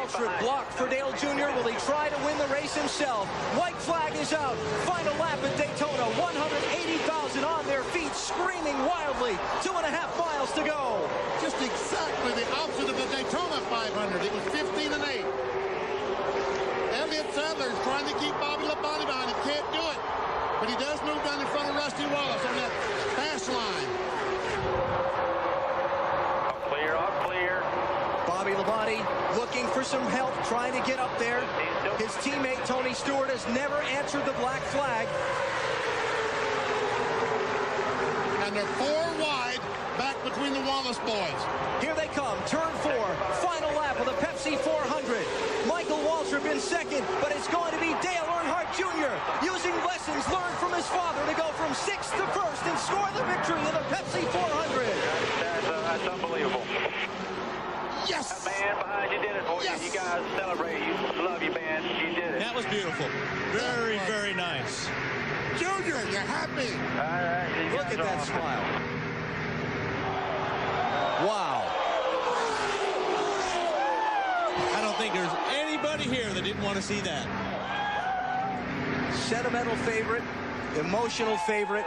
Waltrip blocked for Dale Jr. Will he try to win the race himself? White flag is out. Final lap at Daytona. 180,000 on their feet, screaming wildly. 2.5 miles to go. Just exactly the opposite of the Daytona 500. It was 15 and 8. Elliott Sadler is trying to keep Bobby Labonte behind. He can't do it. But he does move down in front of Rusty Wallace on that fast line. All clear. Bobby Labonte looking for some help, trying to get up there. His teammate Tony Stewart has never answered the black flag. And they're 4 wide back between the Wallace boys. Here they come, turn 4, final lap of the Pepsi 400. Michael Waltrip in second, but it's going to be Dale Earnhardt Jr. using lessons learned from his father to go from 6th to 1st and score the victory in the Pepsi 400. That's unbelievable. Yes! That man behind you did it for Yes! you. You guys celebrate. You love you, man. You did it. That was beautiful. Very, very nice. Junior, you're happy. All right, Look at that smile. Wow. I don't think there's anybody here that didn't want to see that. Sentimental favorite, emotional favorite.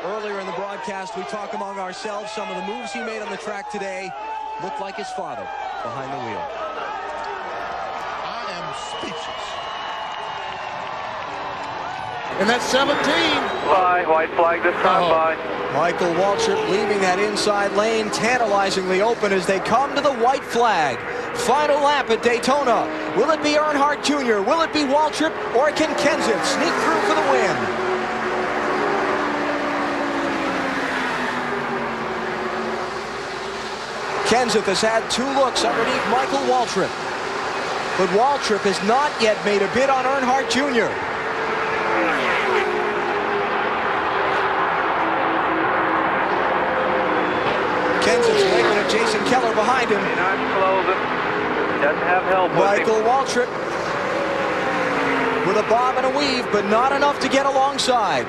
Earlier in the broadcast, we talk among ourselves. Some of the moves he made on the track today looked like his father behind the wheel. I am speechless. And that's 17. Fly, white flag this time, by. Michael Waltrip leaving that inside lane tantalizingly open as they come to the white flag. Final lap at Daytona. Will it be Earnhardt Jr.? Will it be Waltrip? Or can Kenseth sneak through for the win? Kenseth has had 2 looks underneath Michael Waltrip. But Waltrip has not yet made a bid on Earnhardt Jr. Kenseth's waving at Jason Keller behind him. Doesn't have help. Michael Waltrip with a bob and a weave, but not enough to get alongside.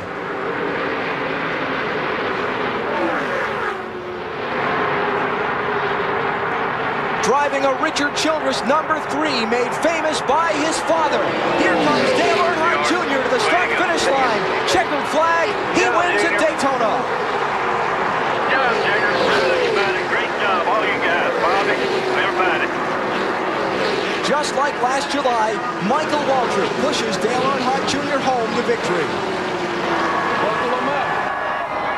Driving a Richard Childress number 3, made famous by his father. Here comes Dale Earnhardt Jr. to the start-finish line. Checkered flag. He wins at Daytona. Yeah, Jagger. Everybody, great job, all you guys. Bobby, everybody. Just like last July, Michael Waltrip pushes Dale Earnhardt Jr. home to victory. Buckle them up.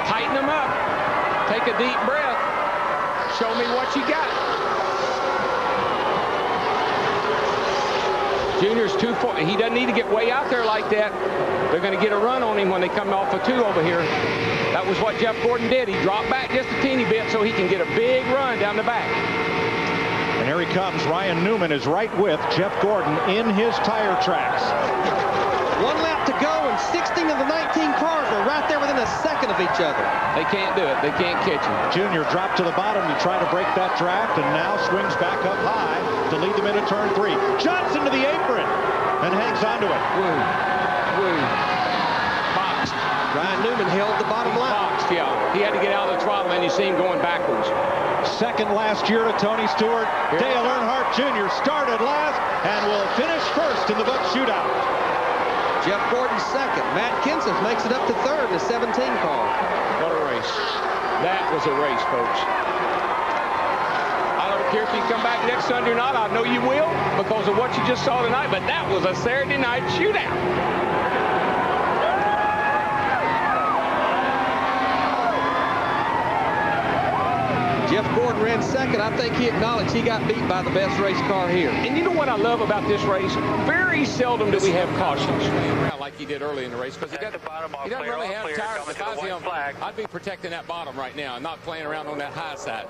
Tighten them up. Take a deep breath. Show me what you got. Junior's too far. He doesn't need to get way out there like that. They're going to get a run on him when they come off a 2 over here. That was what Jeff Gordon did. He dropped back just a teeny bit so he can get a big run down the back. And here he comes. Ryan Newman is right with Jeff Gordon in his tire tracks. 1 lap to go, and 16 of the 19 cars are right there within a second of each other. They can't do it. They can't catch him. Junior dropped to the bottom to try to break that draft, and now swings back up high to lead them into turn 3. Johnson to the apron and hangs onto it. Woo. Woo. Boxed. Ryan Newman held the bottom line. Boxed, yeah. He had to get out of the throttle, and you see him going backwards. Second last year to Tony Stewart. Dale Earnhardt Jr. started last and will finish first in the Buck shootout. Jeff Gordon second. Matt Kenseth makes it up to third in a 17 car. What a race. That was a race, folks. I don't care if you come back next Sunday or not. I know you will because of what you just saw tonight, but that was a Saturday night shootout. Jeff Gordon ran second. I think he acknowledged he got beat by the best race car here. And you know what I love about this race? Very seldom do we have cautions around like he did early in the race because he doesn't really have tires. If I was him, I'd be protecting that bottom right now and not playing around on that high side.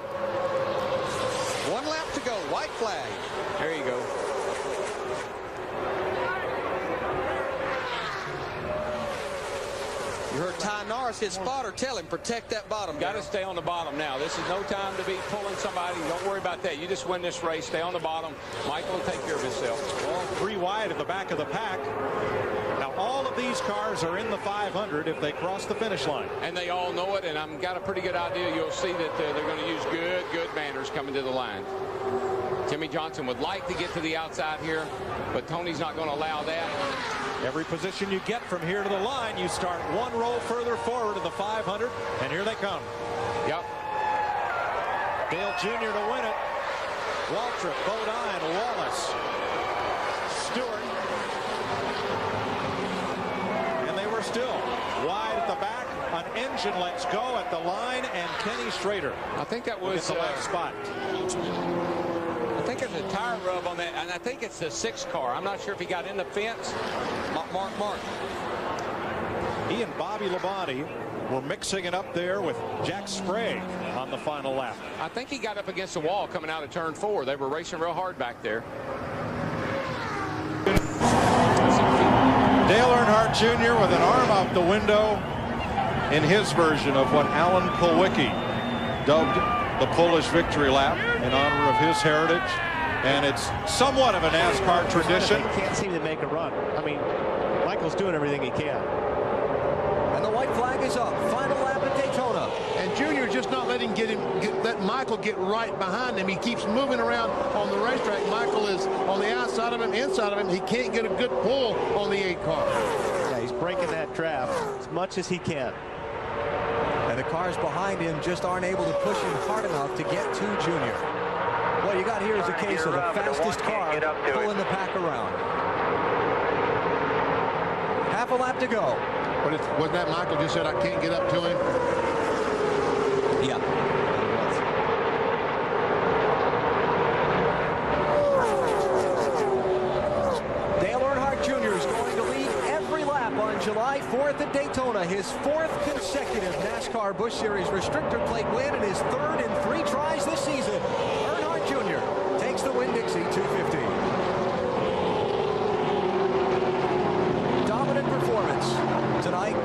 1 lap to go. White flag. There you go. You heard Ty Norris, his spotter, tell him, protect that bottom. Got to stay on the bottom now. This is no time to be pulling somebody. Don't worry about that. You just win this race. Stay on the bottom. Michael will take care of himself. All 3 wide at the back of the pack. Now all of these cars are in the 500 if they cross the finish line. And they all know it, and I've got a pretty good idea. You'll see that they're going to use good manners. starters coming to the line. Jimmie Johnson would like to get to the outside here, but Tony's not going to allow that. Every position you get from here to the line, you start one row further forward to the 500, and here they come. Yep. Dale Jr. to win it. Waltrip, Bodine, Wallace, Stewart. And they were still wide at the back. An engine lets go at the line, and Kenny Strader. I think that was the last spot. I think it's a tire rub on that, and I think it's the 6 car. I'm not sure if he got in the fence. Mark. He and Bobby Labonte were mixing it up there with Jack Sprague on the final lap. I think he got up against the wall coming out of turn 4. They were racing real hard back there. Dale Earnhardt Jr. with an arm out the window in his version of what Alan Kulwicki dubbed the Polish victory lap in honor of his heritage. And it's somewhat of a NASCAR tradition. He can't seem to make a run. I mean, Michael's doing everything he can. And the white flag is up. Final lap at Daytona. And Junior just not letting let Michael get right behind him. He keeps moving around on the racetrack. Michael is on the outside of him, inside of him. He can't get a good pull on the 8 car. Yeah, he's breaking that draft as much as he can. And the cars behind him just aren't able to push him hard enough to get to Junior. What you got here is a case of the fastest car pulling the pack around. Half a lap to go. Wasn't that Michael just said, I can't get up to him? Yeah. Dale Earnhardt Jr. is going to lead every lap on July 4th at Daytona. His 4th consecutive NASCAR Busch Series restrictor plate win and his 3rd in 3 tries this season. Earnhardt Jr. takes the Winn-Dixie 250. Dominant performance tonight.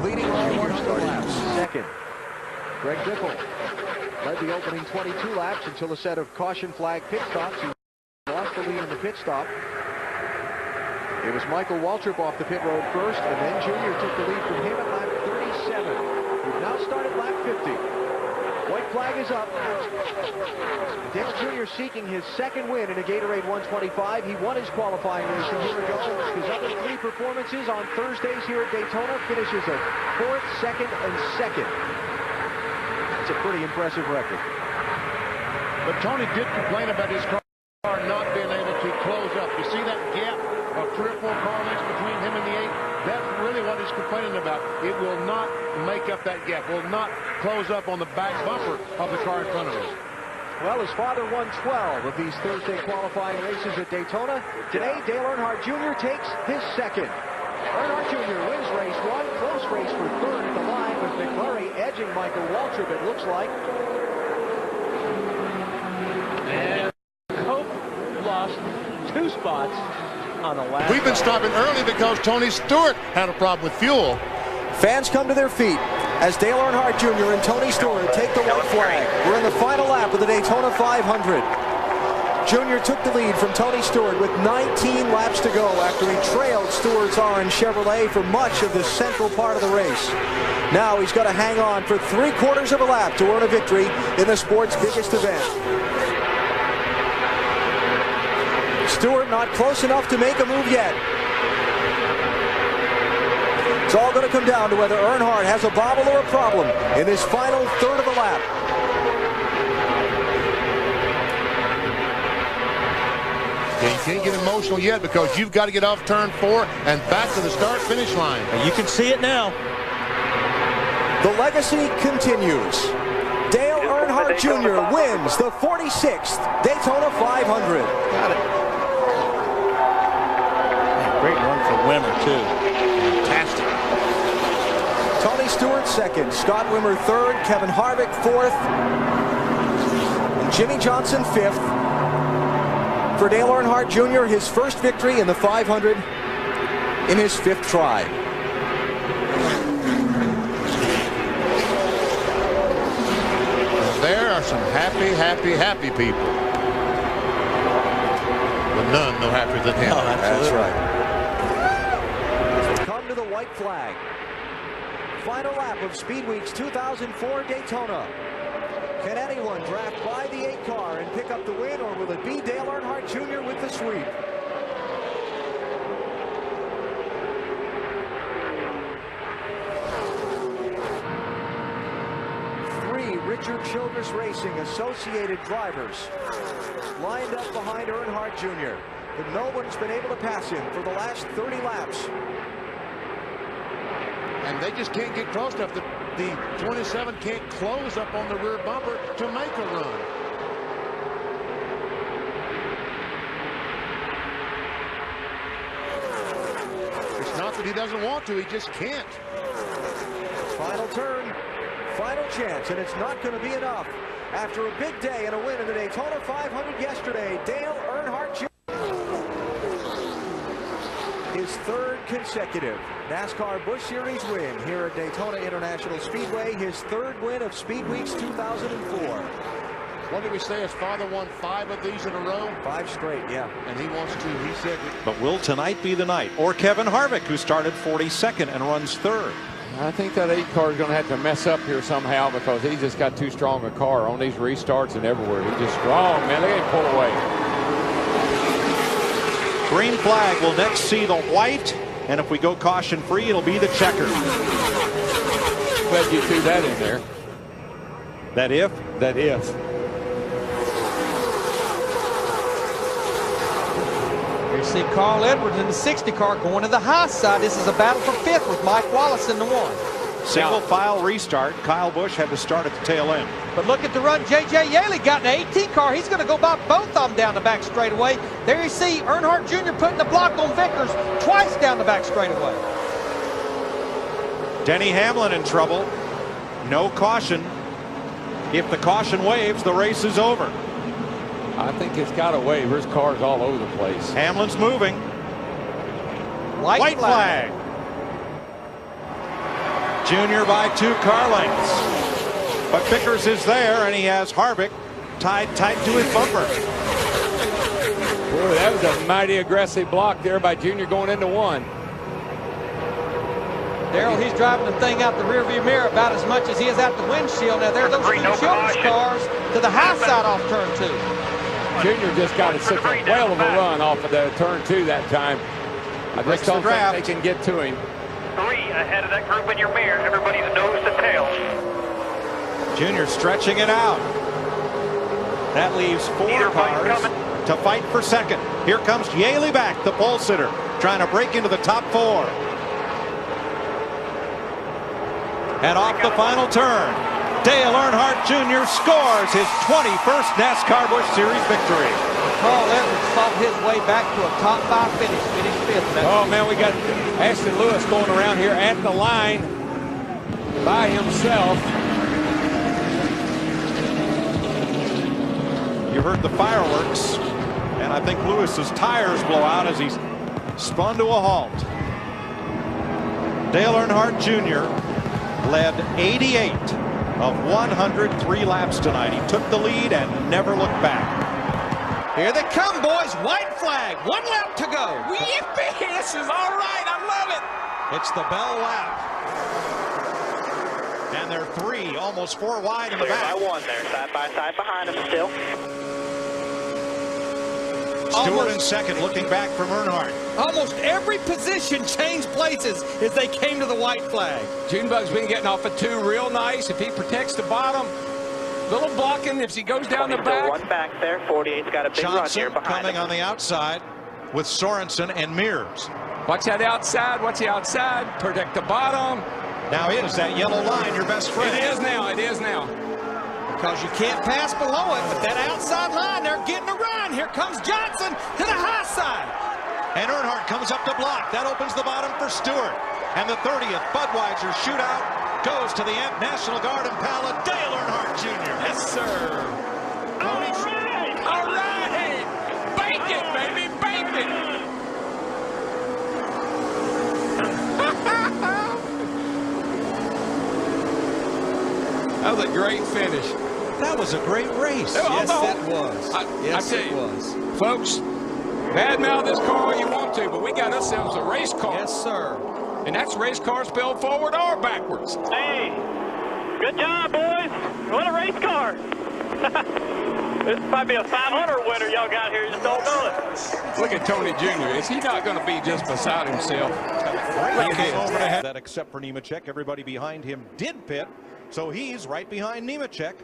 Leading all 100 laps. Second. Greg Biffle led the opening 22 laps until a set of caution flag pit stops. He lost the lead in the pit stop. It was Michael Waltrip off the pit road first, and then Junior took the lead from him at lap 37. We've now started lap 50. White flag is up. Dale Jr. seeking his 2nd win in a Gatorade 125. He won his qualifying race a year ago. His other 3 performances on Thursdays here at Daytona finishes at 4th, 2nd, and 2nd. It's a pretty impressive record. But Tony did complain about his car not being able to close up. You see that gap of 3 or 4 car lengths between him and the 8? That's really what he's complaining about. It will not make up that gap. Will not close up on the back bumper of the car in front of him. Well, his father won 12 of these Thursday qualifying races at Daytona. Today, Dale Earnhardt Jr. takes his 2nd. Earnhardt Jr. wins race 1. Close race for 3rd at the line with McMurray edging Michael Waltrip, it looks like. And Cope lost 2 spots on the last. We've been stopping early because Tony Stewart had a problem with fuel. Fans come to their feet as Dale Earnhardt Jr. and Tony Stewart take the white flag. We're in the final lap of the Daytona 500. Jr. took the lead from Tony Stewart with 19 laps to go after he trailed Stewart's orange Chevrolet for much of the central part of the race. Now he's got to hang on for 3/4 of a lap to earn a victory in the sport's biggest event. Stewart not close enough to make a move yet. It's all going to come down to whether Earnhardt has a bobble or a problem in this final 1/3 of a lap. Yeah, you can't get emotional yet because you've got to get off turn 4 and back to the start-finish line. You can see it now. The legacy continues. Dale Earnhardt Jr. wins the 46th Daytona 500. Got it. Great run for Wimmer, too. Fantastic. Tony Stewart 2nd, Scott Wimmer 3rd, Kevin Harvick 4th, and Jimmie Johnson 5th. For Dale Earnhardt Jr., his 1st victory in the 500 in his 5th try. There are some happy people. But none no happier than him. Oh, that's right. Come to the white flag. Final lap of Speed Week's 2004 Daytona. one draft by the 8 car and pick up the win, or will it be Dale Earnhardt Jr. with the sweep? Richard Childress Racing Associated drivers lined up behind Earnhardt Jr., but no one's been able to pass him for the last 30 laps. And they just can't get close enough. The 27 can't close up on the rear bumper to make a run. It's not that he doesn't want to, he just can't. Final turn. Final chance, and it's not going to be enough. After a big day and a win in the Daytona 500 yesterday, Dale Earnhardt Jr. his 3rd consecutive NASCAR Busch Series win here at Daytona International Speedway, his 3rd win of Speed Weeks 2004. What did we say? His father won 5 of these in a row? 5 straight, yeah. And he wants to. He said. But will tonight be the night? Or Kevin Harvick, who started 42nd and runs 3rd? I think that 8 car is going to have to mess up here somehow, because he just got too strong a car on these restarts and everywhere. He's just strong, man. They ain't pull away. Green flag will next see the white, and if we go caution free, it'll be the checker. Glad you threw that in there. That if? That if. You see Carl Edwards in the 60 car going to the high side. This is a battle for 5th with Mike Wallace in the 1. Single file restart. Kyle Busch had to start at the tail end. But look at the run J.J. Yaley got in the 18 car. He's going to go by both of them down the back straightaway. There you see Earnhardt Jr. putting the block on Vickers twice down the back straightaway. Denny Hamlin in trouble. No caution. If the caution waves, the race is over. I think it's got a wave. There's cars all over the place. Hamlin's moving. White flag. Junior by 2 car lengths. But Vickers is there, and he has Harvick tied tight to his bumper. Boy, that was a mighty aggressive block there by Junior going into 1. Daryl, he's driving the thing out the rearview mirror about as much as he is out the windshield. Now, there are those 2 Childress cars to the high side off turn 2. Junior just got such a whale of a run off of the turn 2 that time. I just don't think they can get to him. 3 ahead of that group in your mirror. Everybody's nose to tail. Junior stretching it out. That leaves 4 cars to fight for 2nd. Here comes Yaley back, the pole sitter, trying to break into the top 4. And off the final turn, Dale Earnhardt Jr. scores his 21st NASCAR Busch Series victory. Carl Edwards fought his way back to a top 5 finish, finished 5th. Oh, man, we got Ashton Lewis going around here at the line by himself. You heard the fireworks, and I think Lewis's tires blow out as he's spun to a halt. Dale Earnhardt Jr. led 88 of 103 laps tonight. He took the lead and never looked back. Here they come, boys. White flag. 1 lap to go. Yippee! This is all right. I love it. It's the bell lap. And they're 3, almost 4 wide in the back. By 1 there, side by side behind him still. Stewart in 2nd, looking back from Earnhardt. Almost every position changed places as they came to the white flag. Junebug's been getting off of 2 real nice. If he protects the bottom, little blocking if he goes down the back. 1 back there. 48's got a big run here behind coming him. on the outside with Sorensen and Mears. Watch that outside. Watch the outside. Protect the bottom. Now is that yellow line your best friend? It is now. It is now. Because you can't pass below it, but that outside line, they're getting a run. Here comes Johnson to the high side. And Earnhardt comes up to block. That opens the bottom for Stewart. And the 30th Budweiser shootout goes to the National Guard Impala, Dale Earnhardt Jr. Yes, sir. All right. All right. Bake it, baby. Bake it. That was a great finish. That was a great race. Yes, it was. Yes, it was. Folks, badmouth this car all you want to, but we got ourselves a race car. Yes, sir. And that's race car spelled forward or backwards. Hey, good job, boys. What a race car. This might be a 500 winner y'all got here. You just don't know it. Look at Tony Jr. Is he not going to be just beside himself? That except for Nemechek, everybody behind him did pit, so he's right behind Nemechek.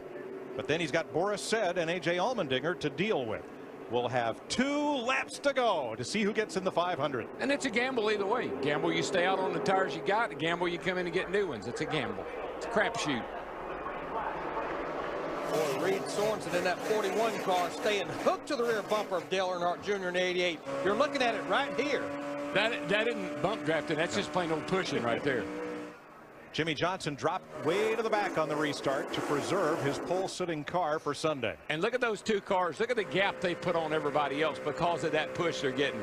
But then he's got Boris Said and A.J. Allmendinger to deal with. We'll have 2 laps to go to see who gets in the 500. And it's a gamble either way. Gamble you stay out on the tires you got. Gamble you come in and get new ones. It's a gamble. It's a crapshoot. Boy, Reed Sorensen in that 41 car staying hooked to the rear bumper of Dale Earnhardt Jr. in the 88. You're looking at it right here. That isn't bump drafting. That's just plain old pushing right there. Jimmy Johnson dropped way to the back on the restart to preserve his pole-sitting car for Sunday. And look at those 2 cars. Look at the gap they put on everybody else because of that push they're getting.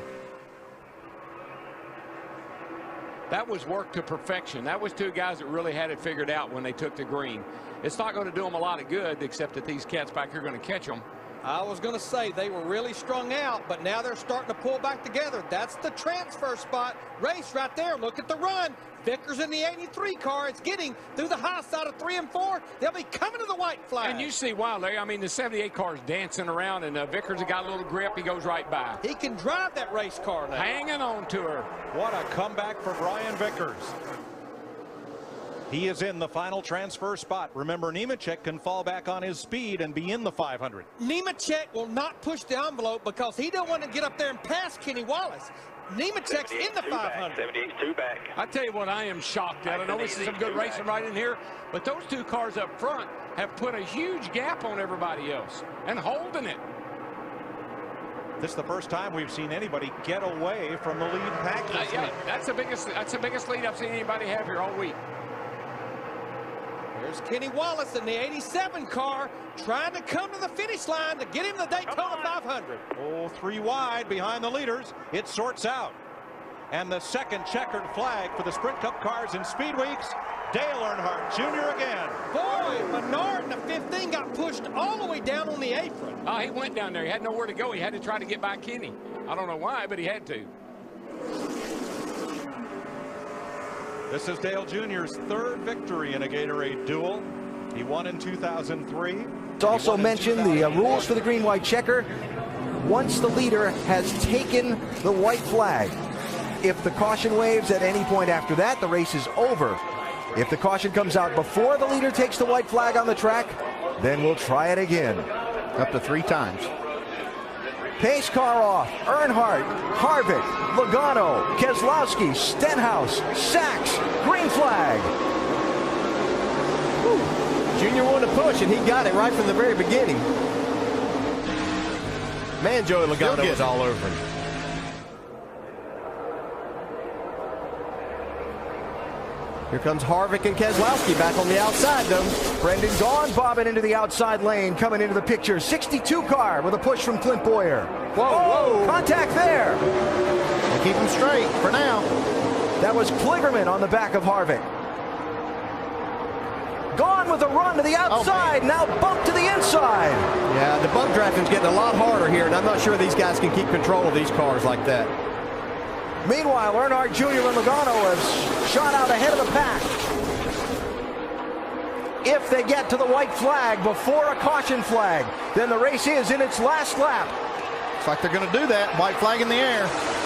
That was work to perfection. That was 2 guys that really had it figured out when they took the green. It's not going to do them a lot of good, except that these cats back here are going to catch them. I was going to say they were really strung out, but now they're starting to pull back together. That's the transfer spot race right there. Look at the run. Vickers in the 83 car. It's getting through the high side of 3 and 4. They'll be coming to the white flag. And you see why, Larry. I mean, the 78 car's dancing around, and Vickers has got a little grip. He goes right by. He can drive that race car now. Hanging on to her. What a comeback for Brian Vickers. He is in the final transfer spot. Remember, Nemechek can fall back on his speed and be in the 500. Nemechek will not push the envelope because he don't want to get up there and pass Kenny Wallace. Nemechek's in the 500. 72 back. I tell you what, I am shocked at. I know this is some good racing right in here, but those 2 cars up front have put a huge gap on everybody else and holding it. This is the first time we've seen anybody get away from the lead pack. Yeah, that's the biggest lead I've seen anybody have here all week. There's Kenny Wallace in the 87 car trying to come to the finish line to get him the Daytona 500. Oh, 3 wide behind the leaders. It sorts out. And the second checkered flag for the Sprint Cup cars in Speed Weeks. Dale Earnhardt Jr. again. Boy, Menard in the 15 got pushed all the way down on the apron. Oh, he went down there. He had nowhere to go. He had to try to get by Kenny. I don't know why, but he had to. This is Dale Jr.'s 3rd victory in a Gatorade duel. He won in 2003. It's also mentioned the rules for the green-white checker. Once the leader has taken the white flag, if the caution waves at any point after that, the race is over. If the caution comes out before the leader takes the white flag on the track, then we'll try it again. Up to 3 times. Pace car off. Earnhardt, Harvick, Logano, Keselowski, Stenhouse, Sachs, green flag. Whew. Junior wanted to push, and he got it right from the very beginning. Man, Joey Logano was all over him. Here comes Harvick and Keselowski back on the outside, though. Brendan Gaughan bobbing into the outside lane, coming into the picture. 62 car with a push from Clint Boyer. Whoa. Contact there. We'll keep him straight for now. That was Kligerman on the back of Harvick. Gaughan with a run to the outside, now bump to the inside. Yeah, the bump drafting's getting a lot harder here, and I'm not sure these guys can keep control of these cars like that. Meanwhile, Earnhardt Jr. and Logano have shot out ahead of the pack. If they get to the white flag before a caution flag, then the race is in its last lap. Looks like they're going to do that. White flag in the air.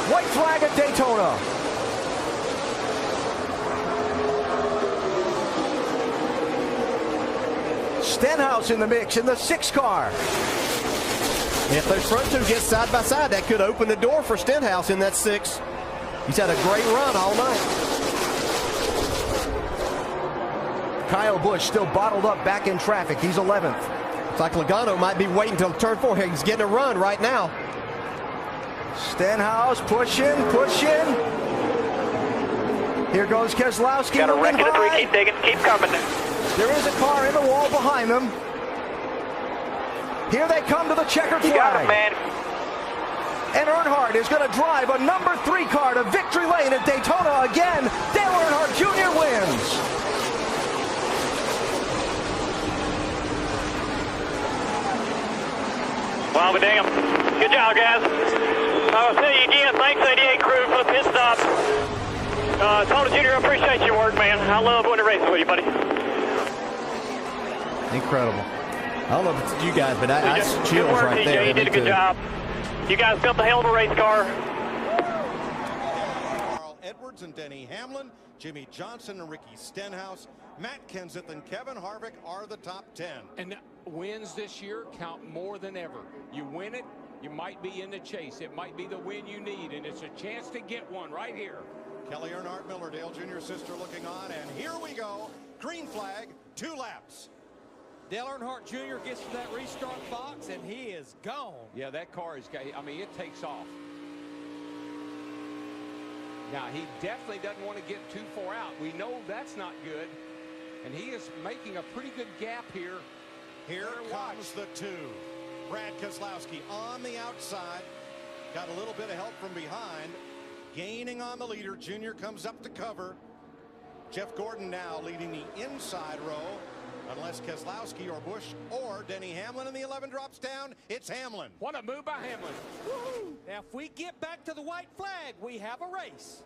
White flag at Daytona. Stenhouse in the mix in the 6 car. If those front 2 get side by side, that could open the door for Stenhouse in that 6. He's had a great run all night. Kyle Busch still bottled up back in traffic. He's 11th. Looks like Logano might be waiting until turn 4. He's getting a run right now. Stenhouse pushing. Here goes Keselowski. Got a wreck in the 3. Keep digging. Keep coming. There is a car in the wall behind them. Here they come to the checkered flag. You got him, man. And Earnhardt is going to drive a number 3 car to victory lane at Daytona again. Dale Earnhardt Jr. wins. Well, but damn. Good job, guys. I'll say you again, thanks 88 crew for the pit stop. Tony Jr., I appreciate your work, man. I love winning races with you, buddy. Incredible. I don't know if it's you guys, but that's Good chills work, right TJ. there. You did a good job. You guys built a hell of a race car. Carl Edwards and Denny Hamlin, Jimmy Johnson and Ricky Stenhouse, Matt Kenseth and Kevin Harvick are the top 10. And wins this year count more than ever. You win it, you might be in the chase. It might be the win you need, and it's a chance to get one right here. Kelly Earnhardt, Miller, Dale Jr. sister looking on, and here we go. Green flag, 2 laps. Dale Earnhardt Jr. gets to that restart box, and he is gone. Yeah, that car is, I mean, it takes off. Now, he definitely doesn't want to get too far out. We know that's not good, and he is making a pretty good gap here. Here comes the 2. Brad Keselowski on the outside. Got a little bit of help from behind. Gaining on the leader. Junior comes up to cover. Jeff Gordon now leading the inside row. Unless Keselowski or Busch or Denny Hamlin in the 11 drops down, it's Hamlin. What a move by Hamlin. Woo! Now, if we get back to the white flag, we have a race.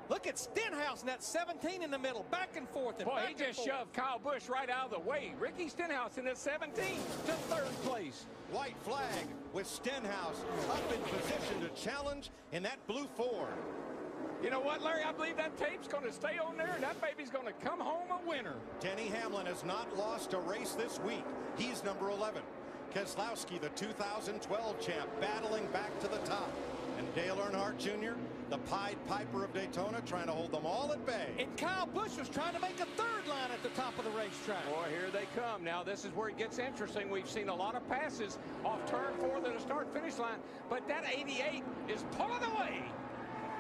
Look at Stenhouse in that 17 in the middle, back and forth. And Boy, back he just and forth. shoved Kyle Busch right out of the way. Ricky Stenhouse in that 17 to 3rd place. White flag with Stenhouse up in position to challenge in that blue Ford. You know what, Larry? I believe that tape's going to stay on there, and that baby's going to come home a winner. Denny Hamlin has not lost a race this week. He's number 11. Keselowski, the 2012 champ, battling back to the top. And Dale Earnhardt Jr., the Pied Piper of Daytona, trying to hold them all at bay. And Kyle Busch was trying to make a 3rd line at the top of the racetrack. Boy, here they come. Now, this is where it gets interesting. We've seen a lot of passes off turn 4 to the start-finish line, but that 88 is pulling away.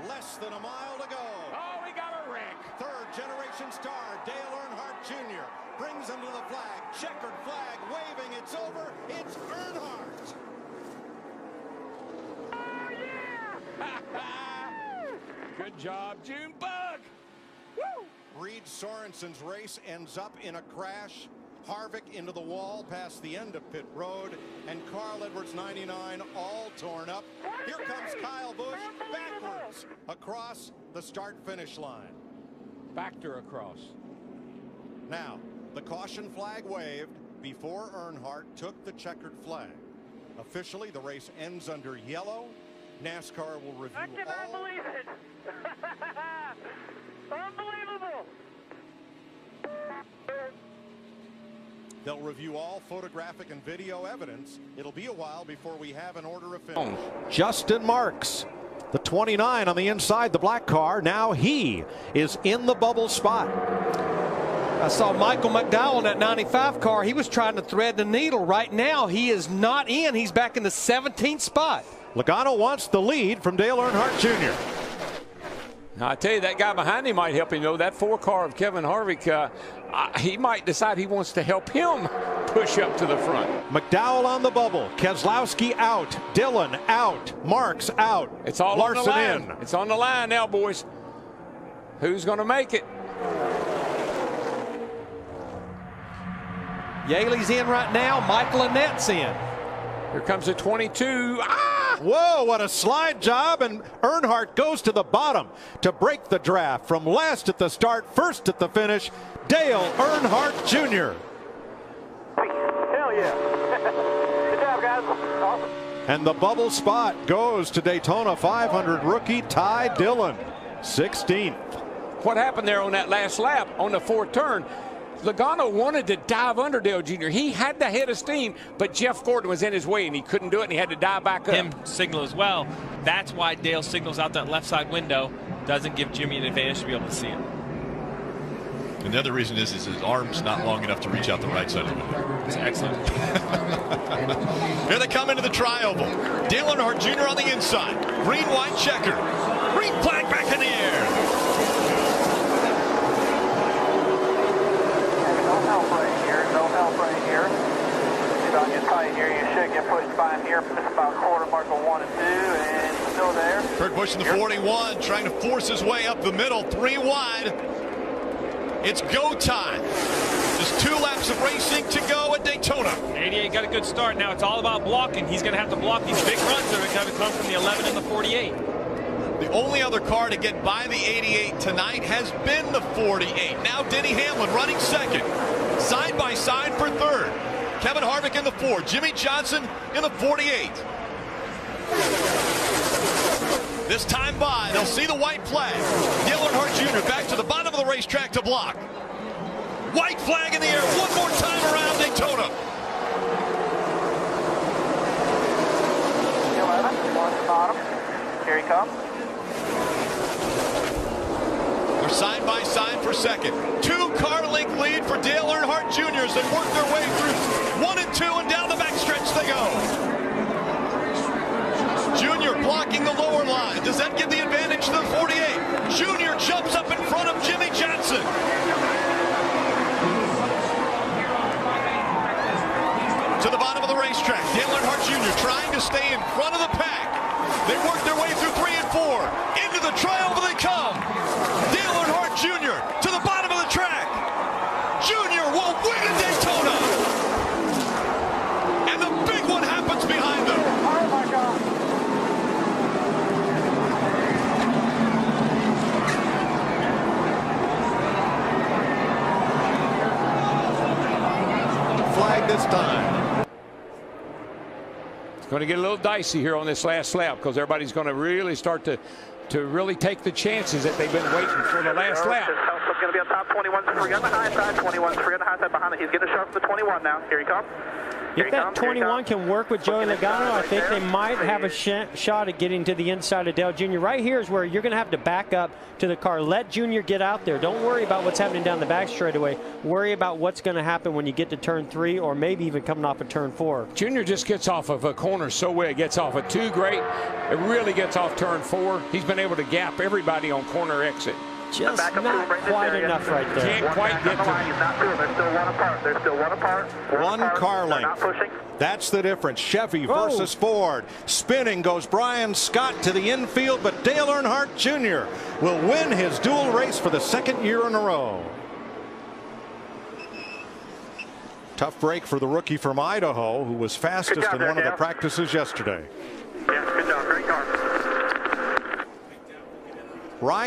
Less than a mile to go. Oh, we got a wreck. 3rd generation star, Dale Earnhardt Jr. brings him to the flag. Checkered flag waving. It's over. It's Earnhardt. Good job, Junebug. Woo! Reed Sorensen's race ends up in a crash. Harvick into the wall past the end of pit road, and Carl Edwards 99 all torn up. Here comes Kyle Busch backwards across the start-finish line. Factor across. Now, the caution flag waved before Earnhardt took the checkered flag. Officially, the race ends under yellow. NASCAR will review I cannot believe it. Unbelievable. They'll review all photographic and video evidence. It'll be a while before we have an order of finish. Justin Marks, the 29 on the inside, the black car. Now he is in the bubble spot. I saw Michael McDowell in that 95 car. He was trying to thread the needle. Right now, he is not in. He's back in the 17th spot. Logano wants the lead from Dale Earnhardt Jr. Now, I tell you, that guy behind him might help him, though. That 4 car of Kevin Harvick, he might decide he wants to help him push up to the front. McDowell on the bubble. Keselowski out. Dillon out. Marks out. It's all Larson on the line. in. It's on the line now, boys. Who's going to make it? Yaley's in right now. Michael Annette's in. Here comes the 22. Whoa, what a slide job, and Earnhardt goes to the bottom to break the draft. From last at the start, first at the finish, Dale Earnhardt Jr. Hell yeah. Good job, guys. Awesome. And the bubble spot goes to Daytona 500 rookie Ty Dillon, 16th. What happened there on that last lap on the 4th turn? Logano wanted to dive under Dale Jr. He had the head of steam, but Jeff Gordon was in his way, and he couldn't do it, and he had to dive back up. Him signal as well. That's why Dale signals out that left side window. Doesn't give Jimmy an advantage to be able to see it. And the other reason is his arm's not long enough to reach out the right side of the window. It's excellent. Here they come into the tri-oval. Dale Earnhardt Jr. on the inside. Green, white, checker. Green flag back in the air. No help right here. Get on your tight here. You should get pushed by him here. It's about quarter marker 1 and 2, and still there. Kurt Busch in the 41, trying to force his way up the middle, 3 wide. It's go time. Just 2 laps of racing to go at Daytona. 88 got a good start. Now it's all about blocking. He's going to have to block these big runs that are going to come from the 11 and the 48. The only other car to get by the 88 tonight has been the 48. Now Denny Hamlin running second. Side by side for third. Kevin Harvick in the 4. Jimmy Johnson in the 48. This time by, they'll see the white flag. Dale Earnhardt Jr. back to the bottom of the racetrack to block. White flag in the air one more time around Daytona. 11, on the bottom. Here he comes. They're side by side for second. 2-car length lead for Dale Earnhardt Jr. as they work their way through 1 and 2, and down the backstretch they go. Junior blocking the lower line. Does that give the advantage to the 48? Junior jumps up in front of Jimmy Johnson. To the bottom of the racetrack, Dale Earnhardt Jr. trying to stay in front of the pack. They work their way through 3 and 4. Into the triomphe they come. Dale Earnhardt Jr. to the bottom of the track. Junior will win at Daytona. And the big one happens behind them. Oh my God. Flag this time. Going to get a little dicey here on this last lap because everybody's going to really start to really take the chances that they've been waiting for the last lap. It's going to be on top. 21's free on the high side. 21's free on the high side behind it. He's getting sharp for the 21 now. Here he comes. If that 21 can work with Joey Logano, I think they might have a shot at getting to the inside of Dale Jr. Right here is where you're going to have to back up to the car. Let Junior get out there. Don't worry about what's happening down the back straightaway. Worry about what's going to happen when you get to turn 3 or maybe even coming off of turn 4. Junior just gets off of a corner so well. It gets off of 2 great. It really gets off turn 4. He's been able to gap everybody on corner exit. Just not quite enough right there. Can't quite get to him. He's not through. They're still 1 apart. They're still 1 apart. 1 car length. Not pushing. That's the difference. Chevy versus Ford. Spinning goes Brian Scott to the infield, but Dale Earnhardt Jr. will win his dual race for the 2nd year in a row. Tough break for the rookie from Idaho, who was fastest in one of the practices yesterday. Yeah, good job. Great car. Ryan